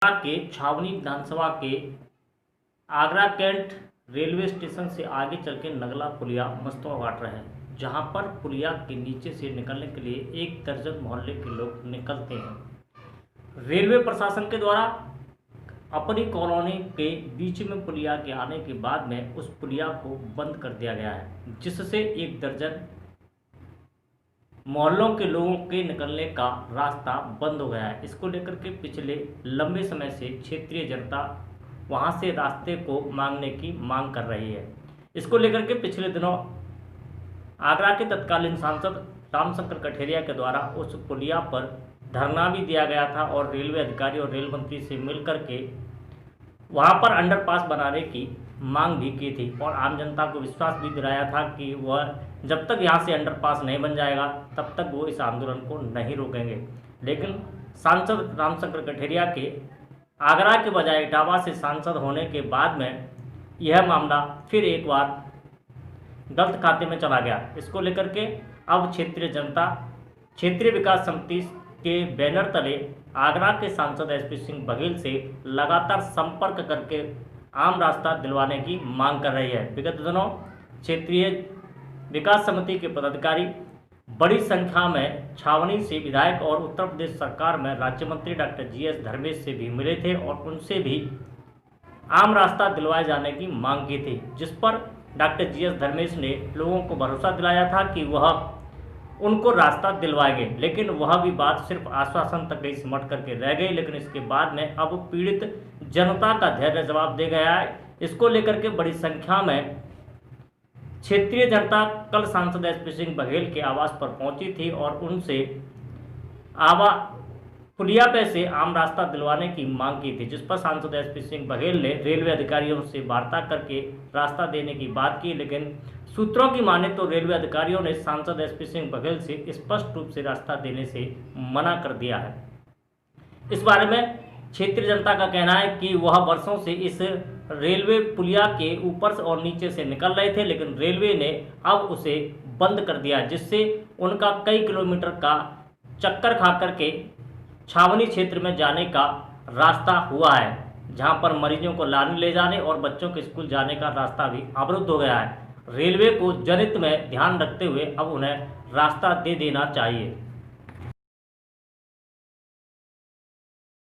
के छावनी विधानसभा के आगरा कैंट रेलवे स्टेशन से आगे चल के नगला पुलिया मस्तवा काट रहे हैं, जहां पर पुलिया के नीचे से निकलने के लिए 1 दर्जन मोहल्ले के लोग निकलते हैं। रेलवे प्रशासन के द्वारा अपनी कॉलोनी के बीच में पुलिया के आने के बाद में उस पुलिया को बंद कर दिया गया है, जिससे 1 दर्जन मोहल्लों के लोगों के निकलने का रास्ता बंद हो गया है। इसको लेकर के पिछले लंबे समय से क्षेत्रीय जनता वहां से रास्ते को मांगने की मांग कर रही है। इसको लेकर के पिछले दिनों आगरा के तत्कालीन सांसद रामशंकर कठेरिया के द्वारा उस पुलिया पर धरना भी दिया गया था और रेलवे अधिकारी और रेल मंत्री से मिलकर के वहां पर अंडरपास बनाने की मांग भी की थी और आम जनता को विश्वास भी दिलाया था कि वह जब तक यहां से अंडरपास नहीं बन जाएगा तब तक वो इस आंदोलन को नहीं रोकेंगे। लेकिन सांसद रामशंकर कठेरिया के आगरा के बजाय इटावा से सांसद होने के बाद में यह मामला फिर एक बार गलत खाते में चला गया। इसको लेकर के अब क्षेत्रीय विकास समिति के बैनर तले आगरा के सांसद एसपी सिंह बघेल से लगातार संपर्क करके आम रास्ता दिलवाने की मांग कर रही है। विगत दिनों क्षेत्रीय विकास समिति के पदाधिकारी बड़ी संख्या में छावनी से विधायक और उत्तर प्रदेश सरकार में राज्य मंत्री डॉक्टर जीएस धर्मेश से भी मिले थे और उनसे भी आम रास्ता दिलवाए जाने की मांग की थी, जिस पर डॉक्टर जीएस धर्मेश ने लोगों को भरोसा दिलाया था कि वह उनको रास्ता दिलवाएंगे। लेकिन वह भी बात सिर्फ आश्वासन तक ही सिमट करके रह गई। लेकिन इसके बाद में अब पीड़ित जनता का धैर्य जवाब दे गया है। इसको लेकर के बड़ी संख्या में क्षेत्रीय जनता कल सांसद एसपी सिंह बघेल के आवास पर पहुंची थी और उनसे पुलिया पे से आम रास्ता दिलवाने की मांग की थी, जिस पर सांसद एसपी सिंह बघेल ने रेलवे अधिकारियों से वार्ता करके रास्ता देने की बात की। लेकिन सूत्रों की माने तो रेलवे अधिकारियों ने सांसद एसपी सिंह बघेल से स्पष्ट रूप से रास्ता देने से मना कर दिया है। इस बारे में क्षेत्रीय जनता का कहना है कि वह वर्षों से इस रेलवे पुलिया के ऊपर से और नीचे से निकल रहे थे, लेकिन रेलवे ने अब उसे बंद कर दिया, जिससे उनका कई किलोमीटर का चक्कर खा करके छावनी क्षेत्र में जाने का रास्ता हुआ है, जहां पर मरीजों को लाने ले जाने और बच्चों के स्कूल जाने का रास्ता भी अवरुद्ध हो गया है। रेलवे को जनहित में ध्यान रखते हुए अब उन्हें रास्ता दे देना चाहिए।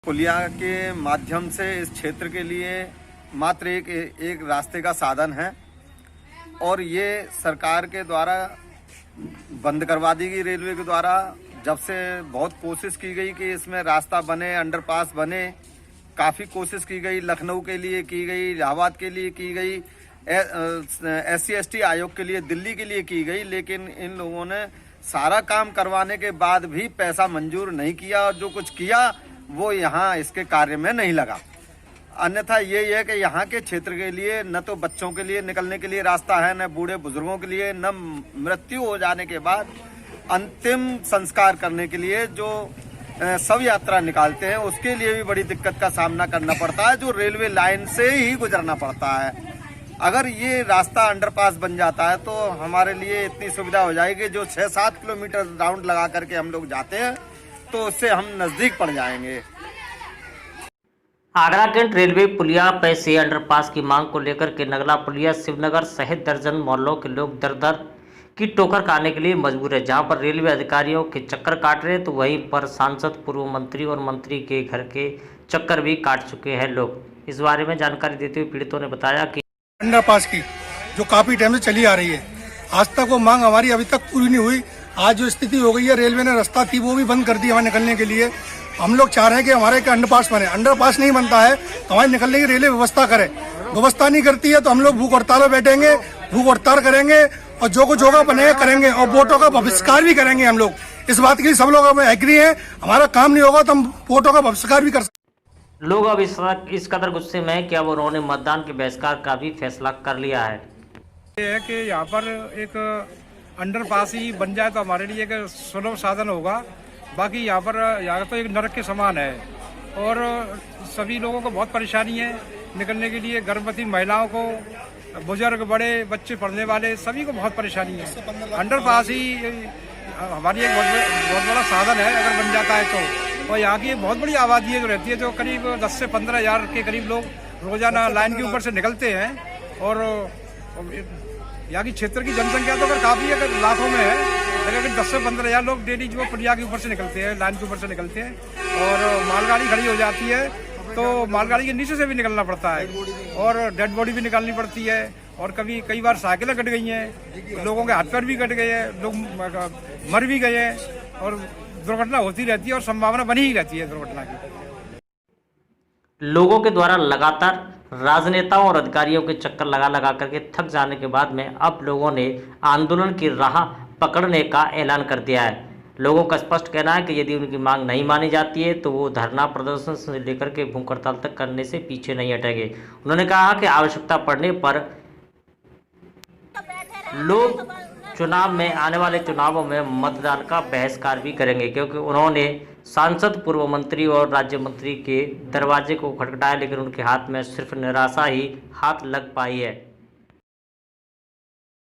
पुलिया के माध्यम से इस क्षेत्र के लिए मात्र एक रास्ते का साधन है और ये सरकार के द्वारा बंद करवा दी गई। रेलवे के द्वारा जब से बहुत कोशिश की गई कि इसमें रास्ता बने, अंडरपास बने, काफ़ी कोशिश की गई, लखनऊ के लिए की गई, इलाहाबाद के लिए की गई, SC/ST आयोग के लिए, दिल्ली के लिए की गई, लेकिन इन लोगों ने सारा काम करवाने के बाद भी पैसा मंजूर नहीं किया और जो कुछ किया वो यहाँ इसके कार्य में नहीं लगा। अन्यथा ये है कि यहाँ के क्षेत्र के लिए न तो बच्चों के लिए निकलने के लिए रास्ता है, न बूढ़े बुजुर्गों के लिए, न मृत्यु हो जाने के बाद अंतिम संस्कार करने के लिए जो शव यात्रा निकालते हैं उसके लिए भी बड़ी दिक्कत का सामना करना पड़ता है, जो रेलवे लाइन से ही गुजरना पड़ता है। अगर ये रास्ता अंडरपास बन जाता है तो हमारे लिए इतनी सुविधा हो जाएगी, जो 6-7 किलोमीटर राउंड लगा करके हम लोग जाते हैं तो उससे हम नजदीक पड़ जाएंगे। आगरा कैंट रेलवे पुलिया पे से अंडरपास की मांग को लेकर के नगला पुलिया, शिवनगर सहित दर्जन मोहल्लों के लोग दर की टोकर खाने के लिए मजबूर है। जहां पर रेलवे अधिकारियों के चक्कर काट रहे तो वहीं पर सांसद, पूर्व मंत्री और मंत्री के घर के चक्कर भी काट चुके हैं लोग। इस बारे में जानकारी देते हुए पीड़ितों ने बताया कि अंडरपास की जो काफी टाइम से चली आ रही है, आज तक वो मांग हमारी अभी तक पूरी नहीं हुई। आज जो स्थिति हो गई है, रेलवे ने रास्ता थी वो भी बंद कर दी हमारे निकलने के लिए। हम लोग चाह रहे हैं कि हमारे अंडरपास बने। अंडरपास नहीं बनता है तो हमारे निकलने की रेलवे व्यवस्था करे। व्यवस्था नहीं करती है तो हम लोग भूख हड़ताल में बैठेंगे, भूख हड़ताल करेंगे और जो कुछ होगा बनेगा करेंगे और वोटों का बहिष्कार भी करेंगे। हम लोग इस बात के लिए सब लोग एग्री हैं। हमारा काम नहीं होगा तो हम वोटों का बहिष्कार भी कर सकते। लोग अब इस कदर गुस्से में है कि अब उन्होंने मतदान के बहिष्कार का भी फैसला कर लिया है। ये है कि यहाँ पर एक अंडरपास ही बन जाए तो हमारे लिए एक सुलभ साधन होगा। बाकी यहाँ तो एक नरक के समान है और सभी लोगों को बहुत परेशानी है निकलने के लिए। गर्भवती महिलाओं को, बुजुर्ग, बड़े, बच्चे पढ़ने वाले सभी को बहुत परेशानी है। अंडरपास ही हमारी एक बहुत बड़ा साधन है अगर बन जाता है तो। और यहाँ की बहुत बड़ी आबादी है जो रहती है, जो करीब 10 से 15 हज़ार के करीब लोग रोजाना लाइन के ऊपर से निकलते हैं। और यहाँ की क्षेत्र की जनसंख्या तो अगर काफ़ी अगर लाखों में है, लेकिन 10 से 15 हज़ार लोग डेली जो पुलिया के ऊपर से निकलते हैं, लाइन के ऊपर से निकलते हैं। और मालगाड़ी खड़ी हो जाती है तो मालगाड़ी के नीचे से भी निकलना पड़ता है और डेड बॉडी भी निकालनी पड़ती है। और कई बार साइकिलें कट गई हैं, लोगों के हाथ पैर भी कट गए हैं, लोग मर भी गए हैं और दुर्घटना होती रहती है और संभावना बनी ही रहती है दुर्घटना की। लोगों के द्वारा लगातार राजनेताओं और अधिकारियों के चक्कर लगा करके थक जाने के बाद में अब लोगों ने आंदोलन की राह पकड़ने का ऐलान कर दिया है। लोगों का स्पष्ट कहना है कि यदि उनकी मांग नहीं मानी जाती है तो वो धरना प्रदर्शन से लेकर के भूख हड़ताल तक करने से पीछे नहीं हटेंगे। उन्होंने कहा कि आवश्यकता पड़ने पर लोग चुनाव में, आने वाले चुनावों में मतदान का बहिष्कार भी करेंगे, क्योंकि उन्होंने सांसद, पूर्व मंत्री और राज्य मंत्री के दरवाजे को खटखटाया, लेकिन उनके हाथ में सिर्फ निराशा ही हाथ लग पाई है।